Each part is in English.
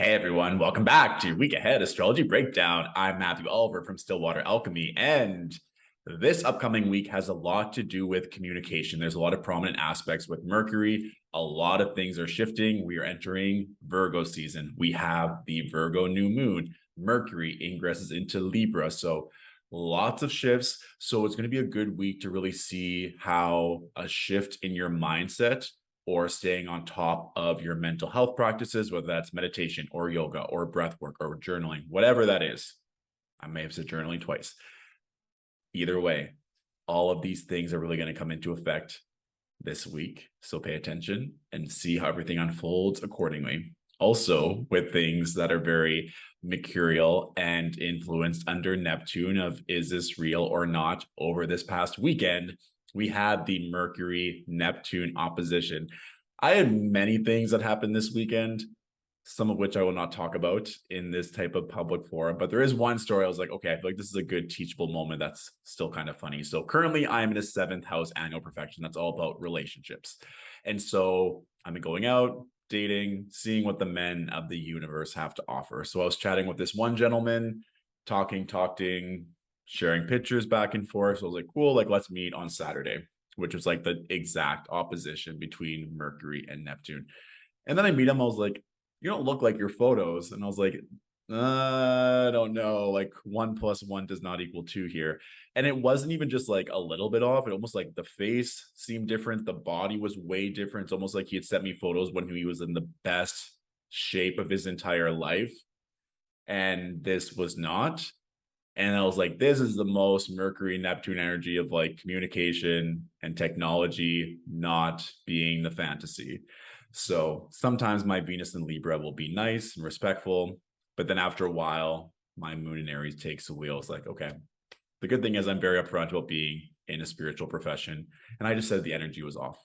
Hey everyone, welcome back to Week Ahead Astrology Breakdown. I'm Matthew Oliver from Stillwater Alchemy, and this upcoming week has a lot to do with communication. There's a lot of prominent aspects with Mercury. A lot of things are shifting. We are entering Virgo season. We have the Virgo new moon. Mercury ingresses into Libra. So lots of shifts. So it's going to be a good week to really see how a shift in your mindset or staying on top of your mental health practices, whether that's meditation or yoga or breath work or journaling, whatever that is. I may have said journaling twice. Either way, all of these things are really going to come into effect this week. So pay attention and see how everything unfolds accordingly. Also, with things that are very mercurial and influenced under Neptune of is this real or not over this past weekend, we had the Mercury-Neptune opposition. I had many things that happened this weekend, some of which I will not talk about in this type of public forum, but there is one story I was like, okay, I feel like this is a good teachable moment that's still kind of funny. So currently I'm in a 7th house annual perfection. That's all about relationships. And so I'm going out, dating, seeing what the men of the universe have to offer. So I was chatting with this one gentleman, talking, sharing pictures back and forth. So I was like, cool, like let's meet on Saturday, which was like the exact opposition between Mercury and Neptune. And then I meet him, I was like, you don't look like your photos. And I was like, I don't know, like 1 + 1 does not equal 2 here. And it wasn't even just like a little bit off. It almost like the face seemed different. The body was way different. It's almost like he had sent me photos when he was in the best shape of his entire life. And this was not. And I was like, this is the most Mercury Neptune energy of like communication and technology not being the fantasy. So sometimes my Venus in Libra will be nice and respectful, but then after a while, my moon in Aries takes the wheel. It's like, okay, the good thing is I'm very upfront about being in a spiritual profession. And I just said the energy was off.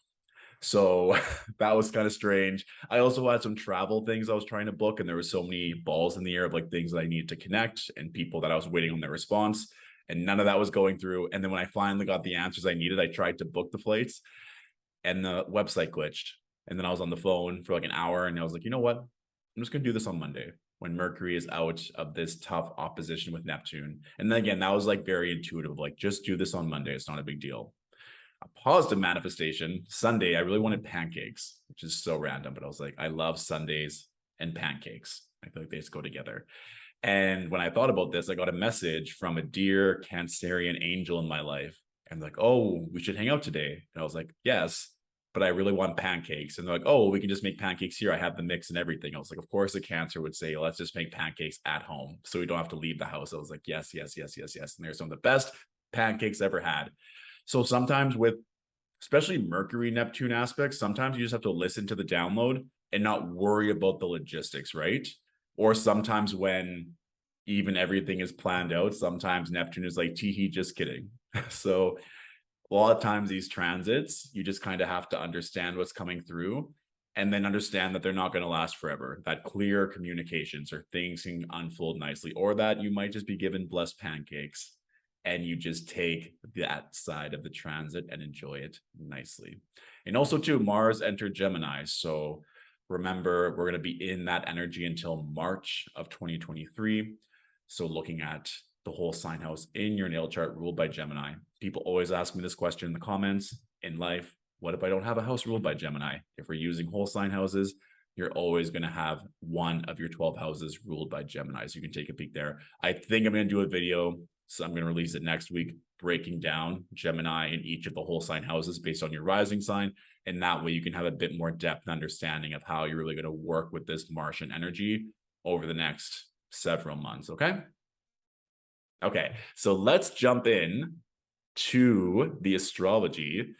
So that was kind of strange. I also had some travel things I was trying to book, and there was so many balls in the air of like things that I needed to connect and people that I was waiting on their response. And none of that was going through. And then when I finally got the answers I needed, I tried to book the flights and the website glitched. And then I was on the phone for like an hour and I was like, you know what? I'm just going to do this on Monday when Mercury is out of this tough opposition with Neptune. And then again, that was like very intuitive, like just do this on Monday. It's not a big deal. A positive manifestation, Sunday, I really wanted pancakes, which is so random, but I was like, I love Sundays and pancakes. I feel like they just go together. And when I thought about this, I got a message from a dear Cancerian angel in my life. And like, oh, we should hang out today. And I was like, yes, but I really want pancakes. And they're like, oh, we can just make pancakes here. I have the mix and everything. I was like, of course, a Cancer would say, let's just make pancakes at home so we don't have to leave the house. I was like, yes, yes, yes, yes, yes. And they're some of the best pancakes ever had. So sometimes with especially Mercury Neptune aspects, sometimes you just have to listen to the download and not worry about the logistics, right? Or sometimes when even everything is planned out, sometimes Neptune is like, tee just kidding. So a lot of times these transits, you just kind of have to understand what's coming through and then understand that they're not going to last forever. That clear communications or things can unfold nicely, or that you might just be given blessed pancakes and you just take that side of the transit and enjoy it nicely. And also too, Mars entered Gemini. So remember, we're going to be in that energy until March of 2023. So looking at the whole sign house in your natal chart ruled by Gemini. People always ask me this question in the comments in life. What if I don't have a house ruled by Gemini? If we're using whole sign houses, you're always going to have one of your 12 houses ruled by Gemini. So you can take a peek there. I think I'm going to do a video. So I'm going to release it next week, breaking down Gemini in each of the whole sign houses based on your rising sign. And that way you can have a bit more depth and understanding of how you're really going to work with this Martian energy over the next several months. Okay. Okay, so let's jump in to the astrology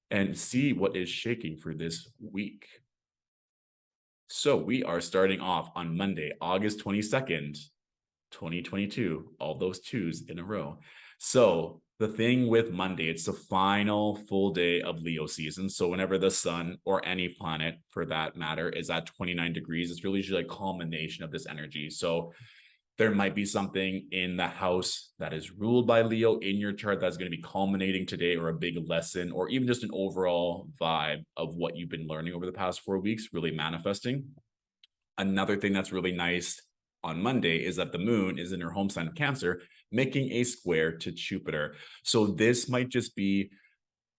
and see what is shaking for this week. So we are starting off on Monday, August 22nd, 2022, all those twos in a row. So the thing with Monday, it's the final full day of Leo season. So whenever the sun or any planet for that matter is at 29 degrees, it's really usually a culmination of this energy. So there might be something in the house that is ruled by Leo in your chart that's going to be culminating today, or a big lesson, or even just an overall vibe of what you've been learning over the past 4 weeks, really manifesting. Another thing that's really nice on Monday is that the moon is in her home sign of Cancer, making a square to Jupiter. So this might just be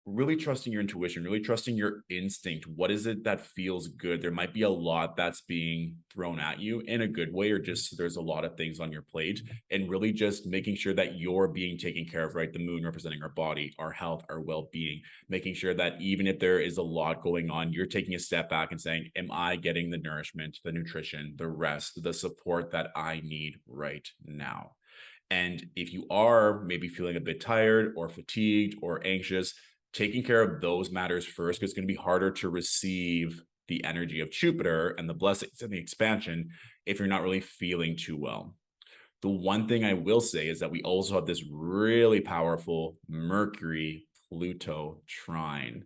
really trusting your intuition, really trusting your instinct. What is it that feels good? There might be a lot that's being thrown at you in a good way, or just there's a lot of things on your plate, and really just making sure that you're being taken care of, right? The moon representing our body, our health, our well being, making sure that even if there is a lot going on, you're taking a step back and saying, am I getting the nourishment, the nutrition, the rest, the support that I need right now? And if you are maybe feeling a bit tired or fatigued or anxious, taking care of those matters first, because it's going to be harder to receive the energy of Jupiter and the blessings and the expansion if you're not really feeling too well. The one thing I will say is that we also have this really powerful Mercury-Pluto trine.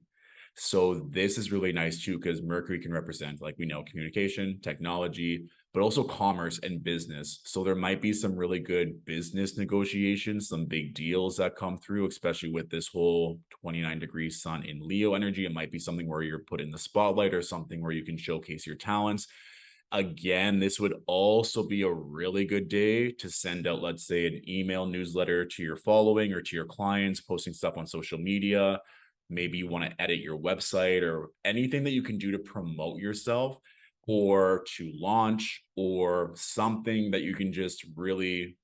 So this is really nice too, because Mercury can represent, like we know, communication, technology, but also commerce and business. So there might be some really good business negotiations, some big deals that come through, especially with this whole 29-degree sun in Leo energy. It might be something where you're put in the spotlight or something where you can showcase your talents. Again, this would also be a really good day to send out, let's say, an email newsletter to your following or to your clients, posting stuff on social media. Maybe you want to edit your website or anything that you can do to promote yourself or to launch or something that you can just really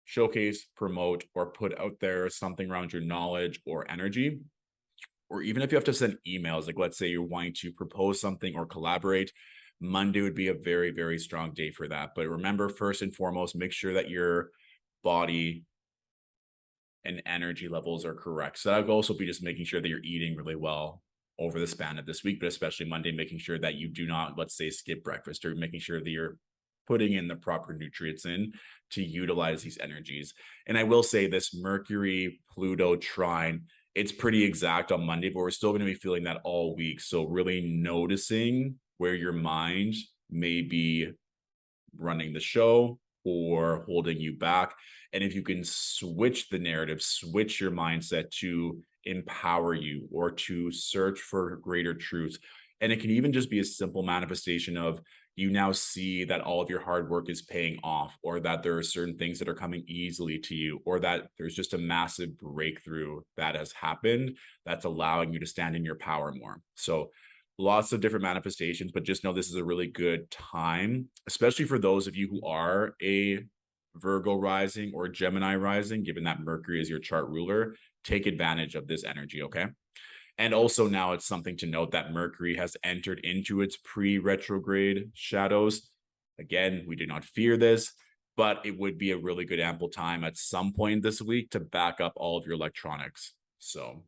showcase, promote, or put out there, something around your knowledge or energy. Or even if you have to send emails, like let's say you're wanting to propose something or collaborate, Monday would be a very, very strong day for that. But remember, first and foremost, make sure that your body and energy levels are correct. So that would also be just making sure that you're eating really well over the span of this week, but especially Monday, making sure that you do not, let's say, skip breakfast, or making sure that you're putting in the proper nutrients in to utilize these energies. And I will say this Mercury Pluto trine, it's pretty exact on Monday, but we're still going to be feeling that all week. So really noticing where your mind may be running the show or holding you back. And if you can switch the narrative, switch your mindset to empower you or to search for greater truths. And it can even just be a simple manifestation of you now see that all of your hard work is paying off, or that there are certain things that are coming easily to you, or that there's just a massive breakthrough that has happened that's allowing you to stand in your power more. So lots of different manifestations, but just know this is a really good time, especially for those of you who are a Virgo rising or Gemini rising, given that Mercury is your chart ruler. Take advantage of this energy, okay? And also now it's something to note that Mercury has entered into its pre-retrograde shadows. Again, we do not fear this, but it would be a really good ample time at some point this week to back up all of your electronics. So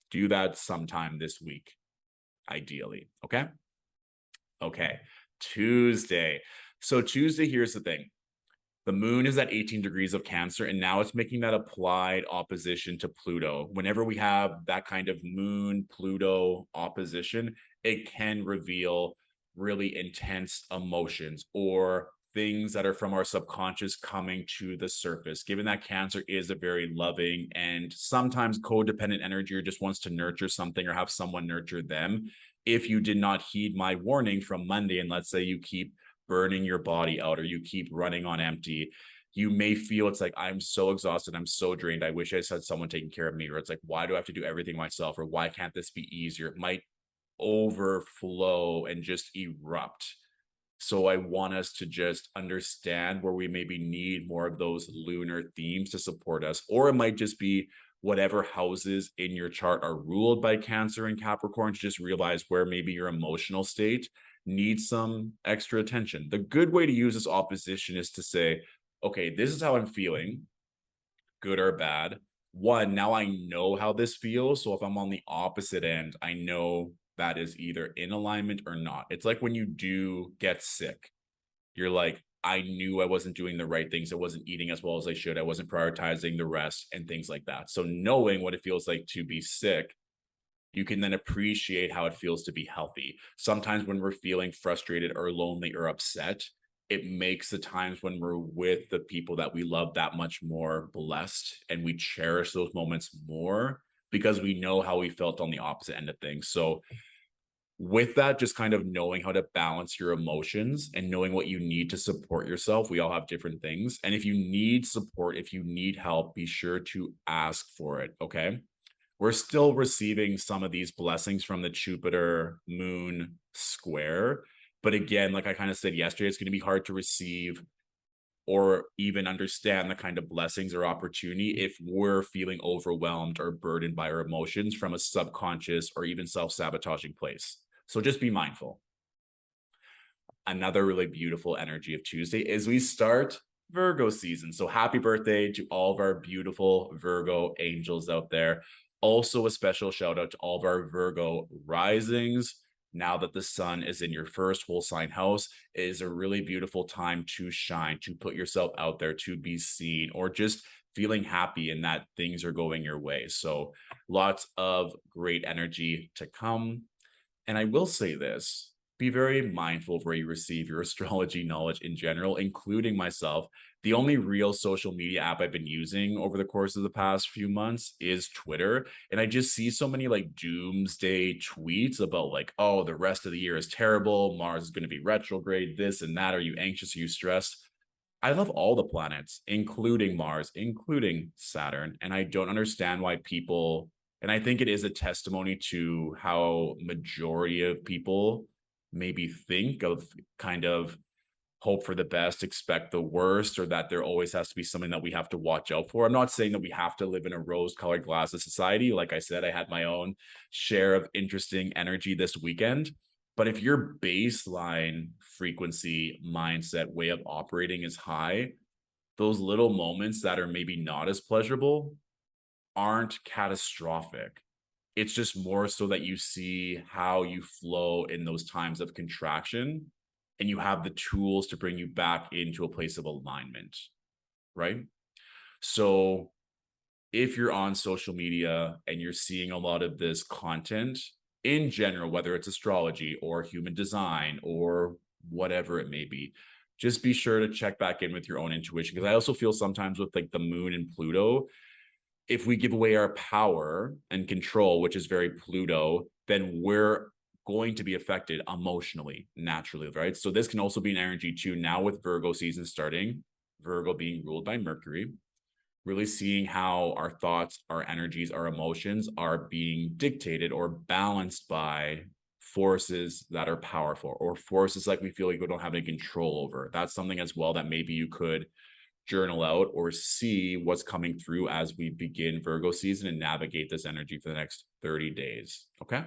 do that sometime this week, ideally, okay? Okay, Tuesday. So Tuesday, here's the thing. The moon is at 18 degrees of Cancer, and now it's making that applied opposition to Pluto. Whenever we have that kind of moon-Pluto opposition, it can reveal really intense emotions or things that are from our subconscious coming to the surface. Given that Cancer is a very loving and sometimes codependent energy, or just wants to nurture something or have someone nurture them, if you did not heed my warning from Monday, and let's say you keep burning your body out or you keep running on empty, you may feel it's like, I'm so exhausted, I'm so drained, I wish I had someone taking care of me, or it's like, why do I have to do everything myself, or why can't this be easier? It might overflow and just erupt. So I want us to just understand where we maybe need more of those lunar themes to support us, or it might just be whatever houses in your chart are ruled by Cancer and Capricorn, to just realize where maybe your emotional state needs some extra attention. The good way to use this opposition is to say, okay, this is how I'm feeling, good or bad. One, now I know how this feels. So if I'm on the opposite end, I know that is either in alignment or not. It's like when you do get sick, you're like, I knew I wasn't doing the right things. I wasn't eating as well as I should. I wasn't prioritizing the rest and things like that. So knowing what it feels like to be sick, you can then appreciate how it feels to be healthy. Sometimes when we're feeling frustrated or lonely or upset, it makes the times when we're with the people that we love that much more blessed, and we cherish those moments more because we know how we felt on the opposite end of things. So With that, just kind of knowing how to balance your emotions and knowing what you need to support yourself. We all have different things. And if you need support, if you need help, be sure to ask for it. Okay. We're still receiving some of these blessings from the Jupiter moon square. But again, like I kind of said yesterday, it's going to be hard to receive or even understand the kind of blessings or opportunity if we're feeling overwhelmed or burdened by our emotions from a subconscious or even self-sabotaging place. So just be mindful. Another really beautiful energy of Tuesday is we start Virgo season. So happy birthday to all of our beautiful Virgo angels out there. Also, a special shout out to all of our Virgo risings. Now that the sun is in your first whole sign house, it is a really beautiful time to shine, to put yourself out there, to be seen, or just feeling happy and that things are going your way. So lots of great energy to come. And I will say this, be very mindful of where you receive your astrology knowledge in general, including myself. The only real social media app I've been using over the course of the past few months is Twitter. And I just see so many like doomsday tweets about like, oh, the rest of the year is terrible. Mars is going to be retrograde, this and that. Are you anxious? Are you stressed? I love all the planets, including Mars, including Saturn. And I don't understand why people, and I think it is a testimony to how majority of people maybe think of kind of hope for the best, expect the worst, or that there always has to be something that we have to watch out for. I'm not saying that we have to live in a rose-colored glasses society. Like I said, I had my own share of interesting energy this weekend. But if your baseline frequency, mindset, way of operating is high, those little moments that are maybe not as pleasurable aren't catastrophic. It's just more so that you see how you flow in those times of contraction and you have the tools to bring you back into a place of alignment, right? So if you're on social media and you're seeing a lot of this content in general, whether it's astrology or human design or whatever it may be, just be sure to check back in with your own intuition. Because I also feel sometimes with like the moon and Pluto, if we give away our power and control, which is very Pluto, then we're going to be affected emotionally, naturally, right? So this can also be an energy too. Now with Virgo season starting, Virgo being ruled by Mercury, really seeing how our thoughts, our energies, our emotions are being dictated or balanced by forces that are powerful or forces like we feel like we don't have any control over. That's something as well that maybe you could journal out or see what's coming through as we begin Virgo season and navigate this energy for the next 30 days. Okay.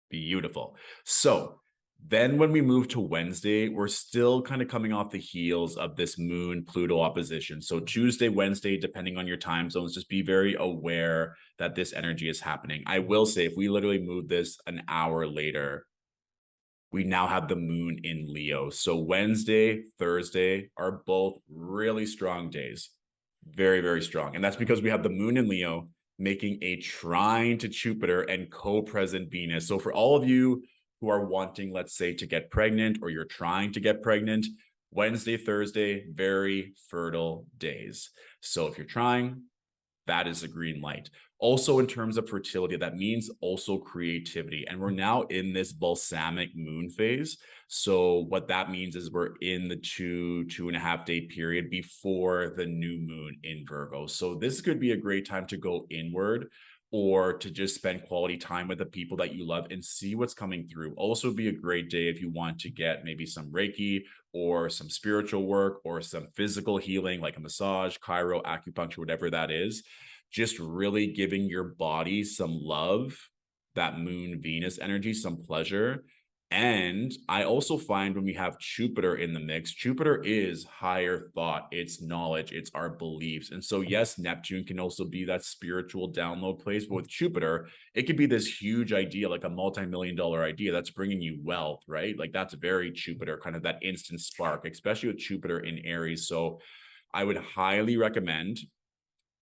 Beautiful. So then when we move to Wednesday, we're still kind of coming off the heels of this moon Pluto opposition. So Tuesday, Wednesday, depending on your time zones, just be very aware that this energy is happening. I will say if we literally move this an hour later, we now have the moon in Leo. So Wednesday, Thursday are both really strong days. Very, very strong. And that's because we have the moon in Leo making a trine to Jupiter and co-present Venus. So for all of you who are wanting, let's say, to get pregnant or you're trying to get pregnant, Wednesday, Thursday, very fertile days. So if you're trying, that is a green light. Also, in terms of fertility, that means also creativity. And we're now in this balsamic moon phase. So what that means is we're in the 2.5 day period before the new moon in Virgo. So this could be a great time to go inward or to just spend quality time with the people that you love and see what's coming through. Also be a great day if you want to get maybe some Reiki or some spiritual work or some physical healing like a massage, chiro, acupuncture, whatever that is. Just really giving your body some love, that moon Venus energy, some pleasure. And I also find when we have Jupiter in the mix, Jupiter is higher thought, it's knowledge, it's our beliefs. And so, yes, Neptune can also be that spiritual download place. But with Jupiter, it could be this huge idea, like a multi-million-dollar idea that's bringing you wealth, right? Like that's very Jupiter, kind of that instant spark, especially with Jupiter in Aries. So I would highly recommend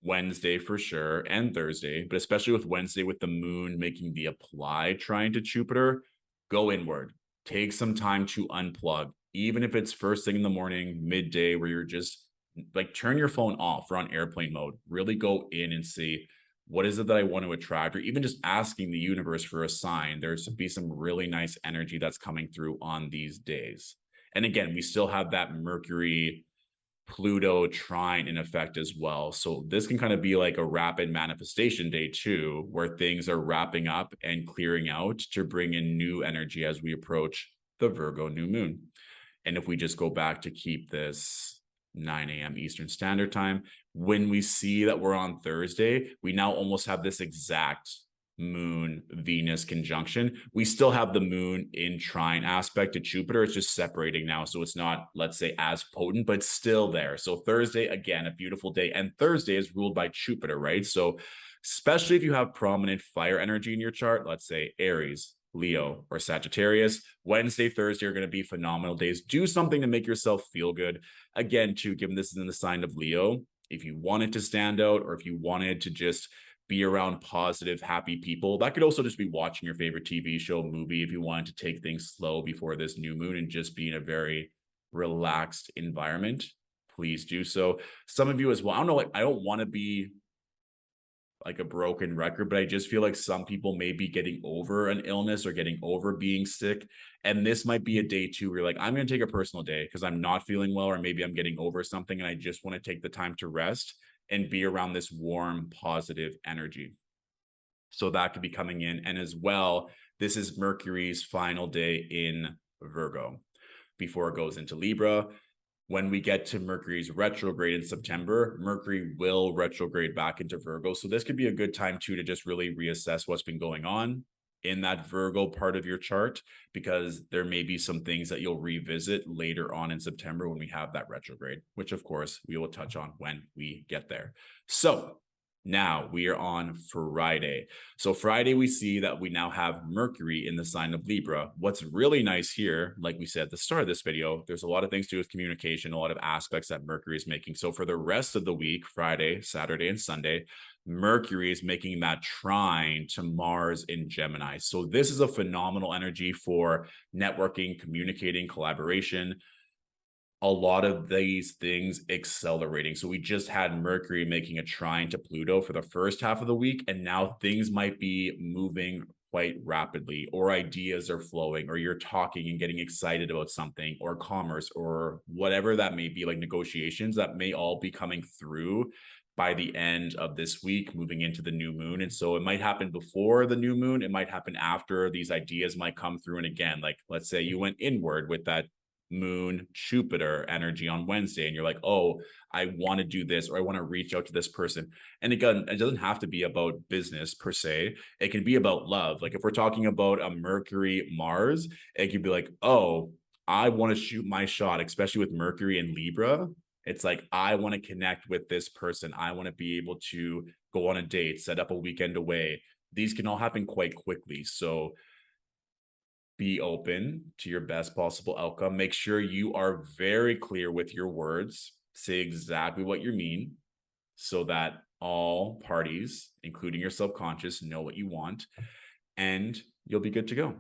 Wednesday for sure and Thursday, but especially with Wednesday with the moon making the apply trine to Jupiter, go inward. Take some time to unplug, even if it's first thing in the morning, midday, where you're just like turn your phone off or on airplane mode. Really go in and see What is it that I want to attract? Or even just asking the universe for a sign. There's to be some really nice energy that's coming through on these days. And again, we still have that Mercury-Pluto trine in effect as well. So this can kind of be like a rapid manifestation day too, where things are wrapping up and clearing out to bring in new energy as we approach the Virgo new moon. And if we just go back to keep this 9 a.m. Eastern Standard Time, when we see that we're on Thursday, we now almost have this exact moon Venus conjunction. We still have the moon in trine aspect to Jupiter. It's just separating now. So it's not, let's say, as potent, but still there. So Thursday, again, a beautiful day. And Thursday is ruled by Jupiter, right? So especially if you have prominent fire energy in your chart, let's say Aries, Leo, or Sagittarius, Wednesday, Thursday are going to be phenomenal days. Do something to make yourself feel good. Again, too, given this is in the sign of Leo, if you wanted to stand out or if you wanted to just be around positive, happy people, that could also just be watching your favorite TV show, movie, if you wanted to take things slow before this new moon and just be in a very relaxed environment, please do so. Some of you as well, I don't know, like, I don't want to be like a broken record, but I just feel like some people may be getting over an illness or getting over being sick. And this might be a day too where you're like, I'm going to take a personal day because I'm not feeling well, or maybe I'm getting over something and I just want to take the time to rest and be around this warm, positive energy. So that could be coming in. And as well, this is Mercury's final day in Virgo before it goes into Libra. When we get to Mercury's retrograde in September, Mercury will retrograde back into Virgo. So this could be a good time too to just really reassess what's been going on in that Virgo part of your chart, because there may be some things that you'll revisit later on in September when we have that retrograde, which of course we will touch on when we get there. So now we are on Friday. So Friday, we see that we now have Mercury in the sign of Libra. What's really nice here, like we said at the start of this video, there's a lot of things to do with communication, a lot of aspects that Mercury is making. So for the rest of the week, Friday, Saturday, and Sunday, Mercury is making that trine to Mars in Gemini. So this is a phenomenal energy for networking, communicating, collaboration, a lot of these things accelerating. So we just had Mercury making a trine to Pluto for the first half of the week, and now things might be moving quite rapidly, or ideas are flowing, or you're talking and getting excited about something, or commerce, or whatever that may be, like negotiations that may all be coming through by the end of this week, moving into the new moon. And so it might happen before the new moon, it might happen after. These ideas might come through. And again, like, let's say you went inward with that moon Jupiter energy on Wednesday and you're like, oh, I want to do this, or I want to reach out to this person. And again, it doesn't have to be about business per se. It can be about love. Like if we're talking about a Mercury Mars, it could be like, oh, I want to shoot my shot, especially with Mercury and Libra. It's like, I want to connect with this person. I want to be able to go on a date, set up a weekend away. These can all happen quite quickly. So be open to your best possible outcome. Make sure you are very clear with your words. Say exactly what you mean so that all parties, including your subconscious, know what you want, and you'll be good to go.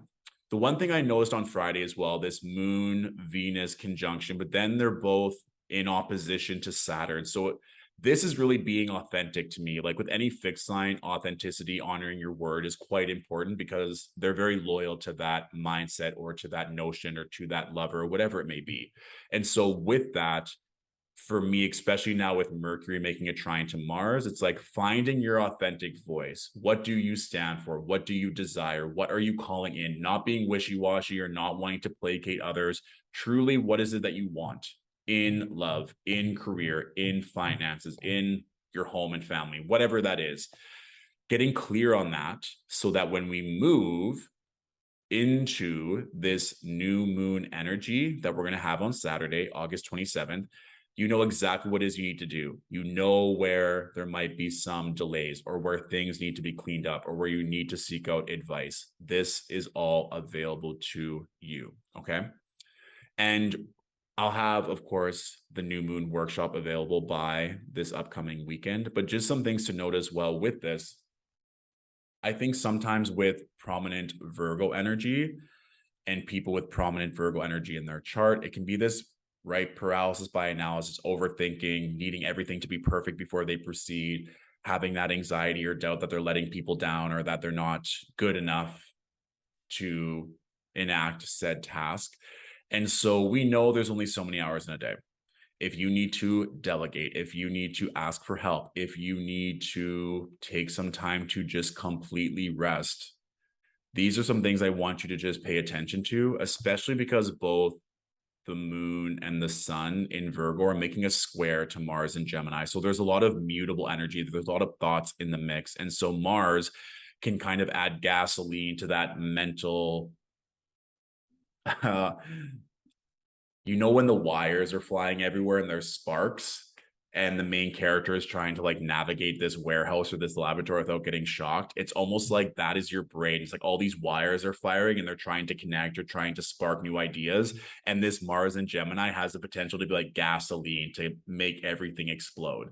The one thing I noticed on Friday as well, this Moon Venus conjunction, but then they're both in opposition to Saturn. So this is really being authentic to me. Like with any fixed sign, authenticity, honoring your word is quite important because they're very loyal to that mindset or to that notion or to that lover, whatever it may be. And so with that, for me, especially now with Mercury making a trine to Mars, it's like finding your authentic voice. What do you stand for? What do you desire? What are you calling in? Not being wishy-washy or not wanting to placate others. Truly, what is it that you want in love, in career, in finances, in your home and family, whatever that is? Getting clear on that so that when we move into this new moon energy that we're going to have on Saturday, August 27th, you know exactly what it is you need to do. You know where there might be some delays or where things need to be cleaned up or where you need to seek out advice. This is all available to you, okay? And I'll have, of course, the new moon workshop available by this upcoming weekend, but just some things to note as well with this. I think sometimes with prominent Virgo energy and people with prominent Virgo energy in their chart, it can be this, right, paralysis by analysis, overthinking, needing everything to be perfect before they proceed. having that anxiety or doubt that they're letting people down or that they're not good enough to enact said task. And so we know there's only so many hours in a day. If you need to delegate, if you need to ask for help, if you need to take some time to just completely rest, these are some things I want you to just pay attention to, especially because both the moon and the sun in Virgo are making a square to Mars and Gemini. So there's a lot of mutable energy. There's a lot of thoughts in the mix. And so Mars can kind of add gasoline to that mental you know, when the wires are flying everywhere and there's sparks and the main character is trying to like navigate this warehouse or this laboratory without getting shocked, it's almost like that is your brain. It's like all these wires are firing and they're trying to connect or trying to spark new ideas, and this Mars and Gemini has the potential to be like gasoline to make everything explode.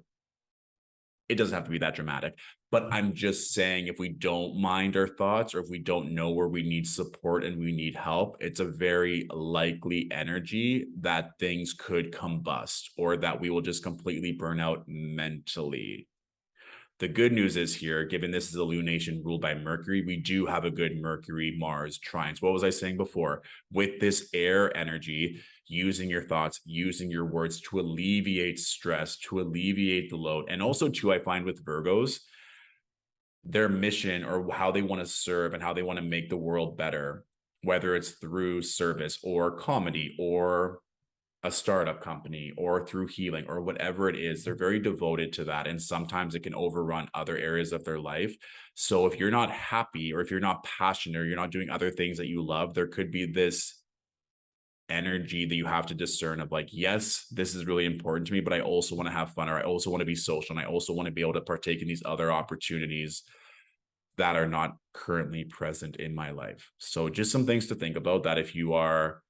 It doesn't have to be that dramatic, but I'm just saying, if we don't mind our thoughts or if we don't know where we need support and we need help, it's a very likely energy that things could combust or that we will just completely burn out mentally. The good news is here, given this is a lunation ruled by Mercury, we do have a good Mercury-Mars trine. So what was I saying before? With this air energy, using your thoughts, using your words to alleviate stress, to alleviate the load. And also too, I find with Virgos, their mission or how they want to serve and how they want to make the world better, whether it's through service or comedy or a startup company or through healing or whatever it is, they're very devoted to that. And sometimes it can overrun other areas of their life. So if you're not happy or if you're not passionate or you're not doing other things that you love, there could be this energy that you have to discern of like, yes, this is really important to me, but I also want to have fun, or I also want to be social, and I also want to be able to partake in these other opportunities that are not currently present in my life. So just some things to think about, that if you are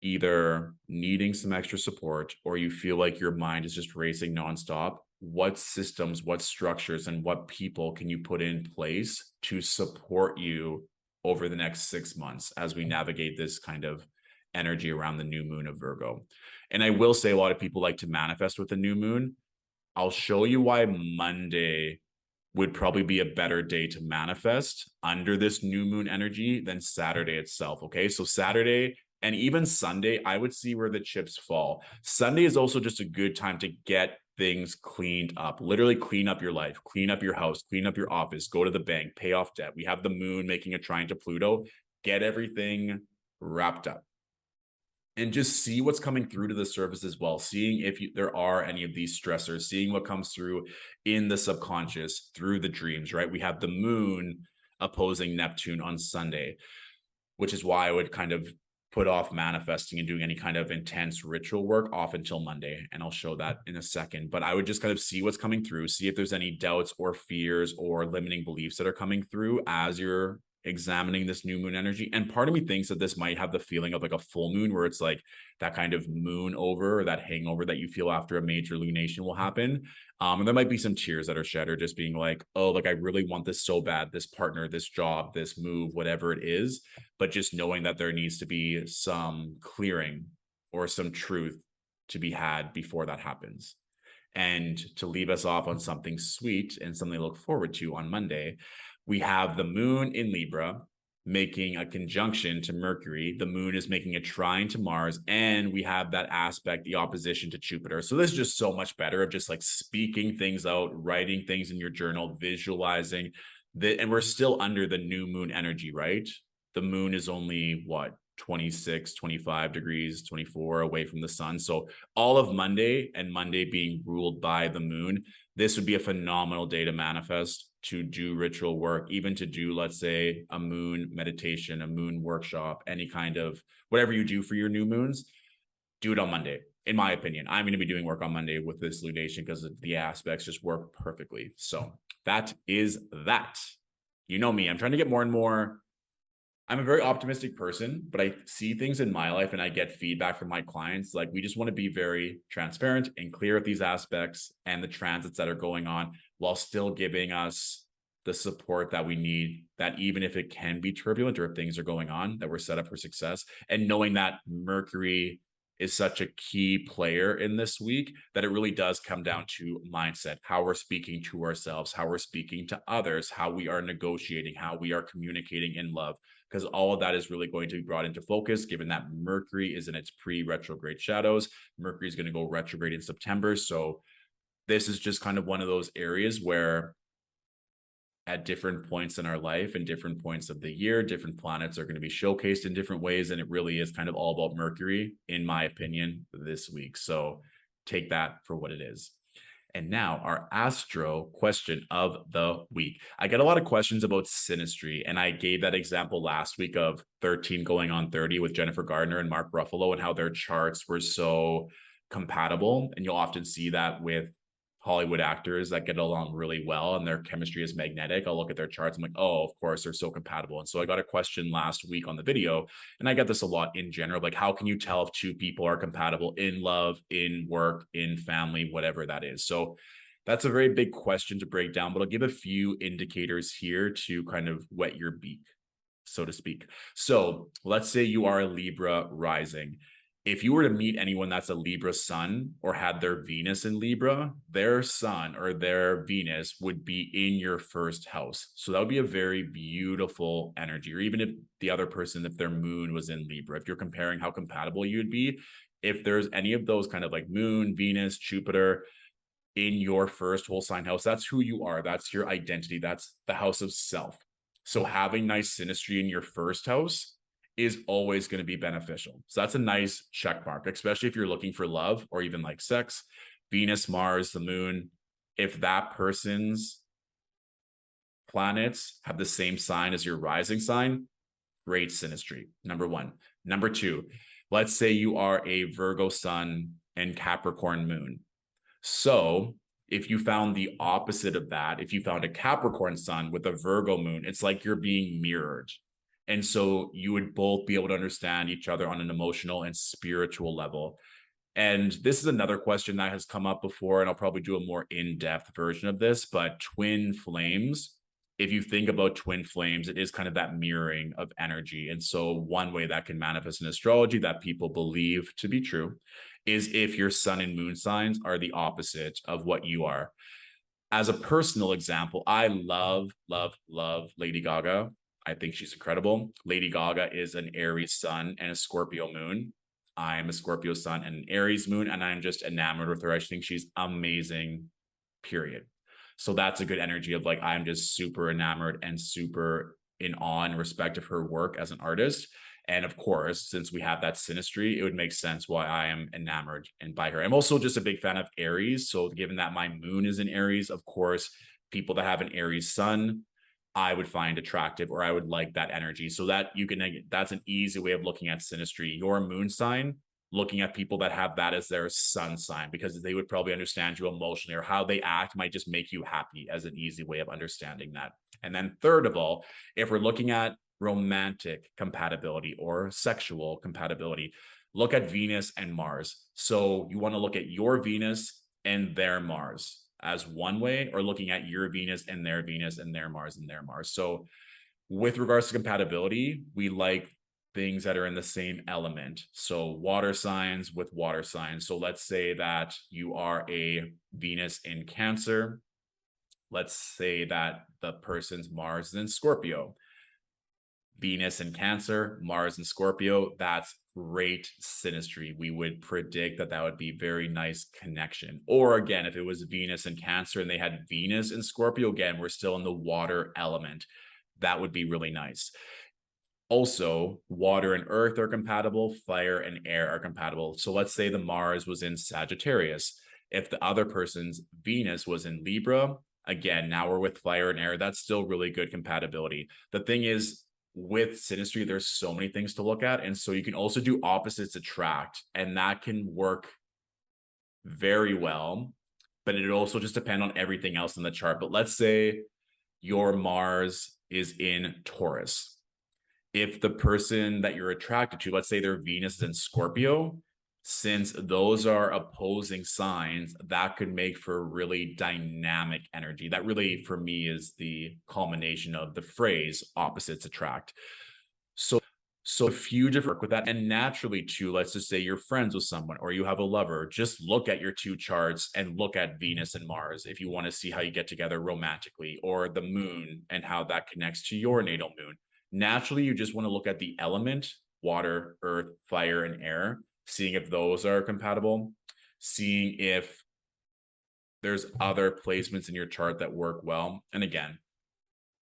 either needing some extra support or you feel like your mind is just racing nonstop, what systems, what structures, and what people can you put in place to support you over the next 6 months as we navigate this kind of energy around the new moon of Virgo? And I will say, a lot of people like to manifest with the new moon. I'll show you why Monday would probably be a better day to manifest under this new moon energy than Saturday itself. Okay. So Saturday and even Sunday, I would see where the chips fall. Sunday is also just a good time to get things cleaned up, literally clean up your life, clean up your house, clean up your office, go to the bank, pay off debt. We have the moon making a trine to Pluto, get everything wrapped up. And just see what's coming through to the surface as well, seeing if there are any of these stressors, seeing what comes through in the subconscious through the dreams, right? We have the moon opposing Neptune on Sunday, which is why I would kind of put off manifesting and doing any kind of intense ritual work off until Monday. And I'll show that in a second. But I would just kind of see what's coming through, see if there's any doubts or fears or limiting beliefs that are coming through as you're examining this new moon energy. And part of me thinks that this might have the feeling of like a full moon, where it's like that kind of moon over, or that hangover that you feel after a major lunation will happen. And there might be some tears that are shed, or just being like, oh, like I really want this so bad, this partner, this job, this move, whatever it is. But just knowing that there needs to be some clearing or some truth to be had before that happens. And to leave us off on something sweet and something to look forward to on Monday, we have the moon in Libra making a conjunction to Mercury. The moon is making a trine to Mars, and we have that aspect, the opposition to Jupiter. So this is just so much better of just like speaking things out, writing things in your journal, visualizing that. And we're still under the new moon energy, right? The moon is only what, 26, 25 degrees, 24 away from the sun. So all of Monday, and Monday being ruled by the moon, this would be a phenomenal day to manifest, to do ritual work, even to do, let's say, a moon meditation, a moon workshop, any kind of whatever you do for your new moons, do it on Monday. In my opinion, I'm going to be doing work on Monday with this lunation because the aspects just work perfectly. So that is that. You know me, I'm trying to get more and more. I'm a very optimistic person, but I see things in my life and I get feedback from my clients. Like, we just want to be very transparent and clear with these aspects and the transits that are going on, while still giving us the support that we need, that even if it can be turbulent or if things are going on, that we're set up for success. And knowing that Mercury is such a key player in this week that it really does come down to mindset, how we're speaking to ourselves, how we're speaking to others, how we are negotiating, how we are communicating in love, because all of that is really going to be brought into focus given that Mercury is in its pre-retrograde shadows. Mercury is going to go retrograde in September. So this is just kind of one of those areas where at different points in our life and different points of the year, different planets are going to be showcased in different ways. And it really is kind of all about Mercury, in my opinion, this week. So take that for what it is. And now our Astro question of the week. I get a lot of questions about Synastry, and I gave that example last week of 13 going on 30 with Jennifer Gardner and Mark Ruffalo and how their charts were so compatible. And you'll often see that with Hollywood actors that get along really well and their chemistry is magnetic. I'll look at their charts. I'm like, oh, of course, they're so compatible. And so I got a question last week on the video, and I get this a lot in general. Like, how can you tell if two people are compatible in love, in work, in family, whatever that is? So that's a very big question to break down, but I'll give a few indicators here to kind of whet your beak, so to speak. So let's say you are a Libra rising. If you were to meet anyone that's a Libra sun or had their Venus in Libra, their sun or their Venus would be in your first house. So that would be a very beautiful energy. Or even if the other person, if their moon was in Libra, if you're comparing how compatible you'd be, if there's any of those kind of like moon, Venus, Jupiter in your first whole sign house, that's who you are. That's your identity. That's the house of self. So having nice synastry in your first house is always going to be beneficial. So that's a nice check mark, especially if you're looking for love or even like sex. Venus, Mars, the moon, if that person's planets have the same sign as your rising sign, great synastry, number one. Number two, let's say you are a Virgo sun and Capricorn moon. So if you found the opposite of that, if you found a Capricorn sun with a Virgo moon, it's like you're being mirrored. And so you would both be able to understand each other on an emotional and spiritual level. And this is another question that has come up before, and I'll probably do a more in-depth version of this, but twin flames, if you think about twin flames, it is kind of that mirroring of energy. And so one way that can manifest in astrology that people believe to be true is if your sun and moon signs are the opposite of what you are. As a personal example, I love Lady Gaga. I think she's incredible. Lady Gaga is an Aries sun and a Scorpio moon. I'm a Scorpio sun and an Aries moon, and I'm just enamored with her. I think she's amazing, period. So that's a good energy of like, I'm just super enamored and super in awe and respect of her work as an artist. And of course, since we have that synastry, it would make sense why I am enamored and by her. I'm also just a big fan of Aries. So given that my moon is in Aries, of course, people that have an Aries sun, I would find attractive, or I would like that energy. So that you can, that's an easy way of looking at synastry. Your moon sign, looking at people that have that as their sun sign, because they would probably understand you emotionally, or how they act might just make you happy, as an easy way of understanding that. And then third of all, if we're looking at romantic compatibility or sexual compatibility, look at Venus and Mars. So you want to look at your Venus and their Mars as one way, or looking at your Venus and their Venus and their Mars and their Mars. So with regards to compatibility, we like things that are in the same element. So water signs with water signs. So let's say that you are a Venus in Cancer. Let's say that the person's Mars is in Scorpio. Venus in Cancer, Mars in Scorpio, that's great synastry. We would predict that that would be very nice connection. Or again, if it was Venus in Cancer and they had Venus in Scorpio, again, we're still in the water element. That would be really nice. Also, water and earth are compatible, fire and air are compatible. So let's say the Mars was in Sagittarius. If the other person's Venus was in Libra, again, now we're with fire and air. That's still really good compatibility. The thing is, with synastry, there's so many things to look at. And so you can also do opposites attract, and that can work very well, but it also just depends on everything else in the chart. But let's say your Mars is in Taurus. If the person that you're attracted to, let's say their Venus is in Scorpio, since those are opposing signs, that could make for really dynamic energy. That really, for me, is the culmination of the phrase opposites attract. So So a few different work with that. And naturally, too, let's just say you're friends with someone or you have a lover, just look at your two charts and look at Venus and Mars if you want to see how you get together romantically, or the moon and how that connects to your natal moon. Naturally, you just want to look at the element, water, earth, fire, and air, seeing if those are compatible, seeing if there's other placements in your chart that work well. And again,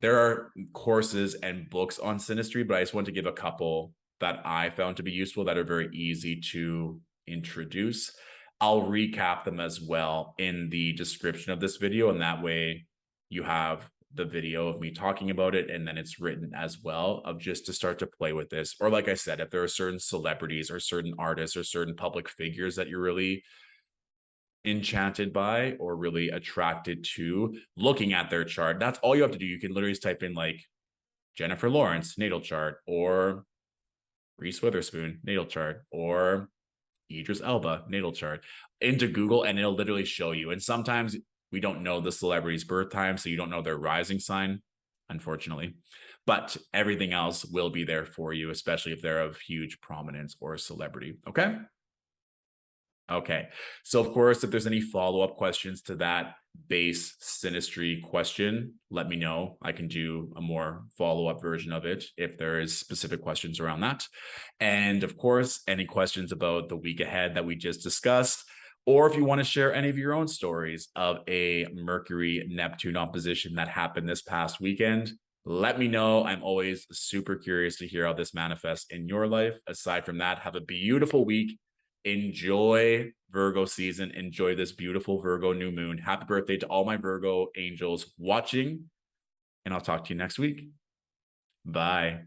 there are courses and books on synastry, but I just want to give a couple that I found to be useful that are very easy to introduce. I'll recap them as well in the description of this video, and that way you have the video of me talking about it, and then it's written as well of just to start to play with this. Or like I said, if there are certain celebrities or certain artists or certain public figures that you're really enchanted by or really attracted to, looking at their chart, that's all you have to do. You can literally just type in like Jennifer Lawrence natal chart, or Reese Witherspoon natal chart, or Idris Elba natal chart into Google, and it'll literally show you. And sometimes we don't know the celebrity's birth time, so you don't know their rising sign, unfortunately, but everything else will be there for you, especially if they're of huge prominence or celebrity. Okay. So of course, if there's any follow-up questions to that base synastry question, let me know. I can do a more follow-up version of it if there is specific questions around that. And of course, any questions about the week ahead that we just discussed, or if you want to share any of your own stories of a Mercury-Neptune opposition that happened this past weekend, let me know. I'm always super curious to hear how this manifests in your life. Aside from that, have a beautiful week. Enjoy Virgo season. Enjoy this beautiful Virgo new moon. Happy birthday to all my Virgo angels watching, and I'll talk to you next week. Bye.